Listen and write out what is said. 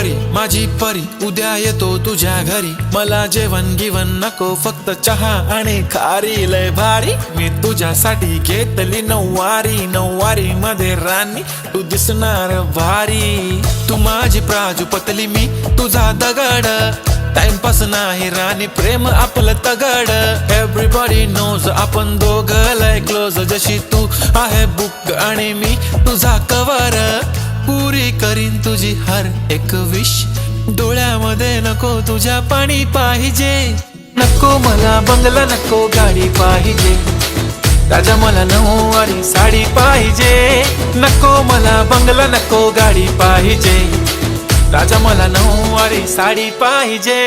परी माझी परी उद्या येतो तुझ्या घरी, मला जेवण गिवण नको फक्त चहा आणि खारी, लय भारी मी तुझ्यासाठी घेतली नऊवारी, नऊवारी मध्ये राणी तू दिसणार भारी, तू माझी प्राजूपतली मी तुझा दगड, टाइमपास नाही राणी प्रेम आपलं तगड, एव्हरीबॉडी नोज आपण दोघं लय क्लोज, जशी तू आहे बुक आणि मी तुझा कवर, पुरी करीन तुझी हर एक विश, डोळ्यामध्ये नको तुझ्या पाणी पाहिजे, नको मला बंगला नको गाडी पाहिजे, राजा मला नऊवारी साडी पाहिजे, नको मला बंगला नको गाडी पाहिजे, राजा मला नऊवारी साडी पाहिजे।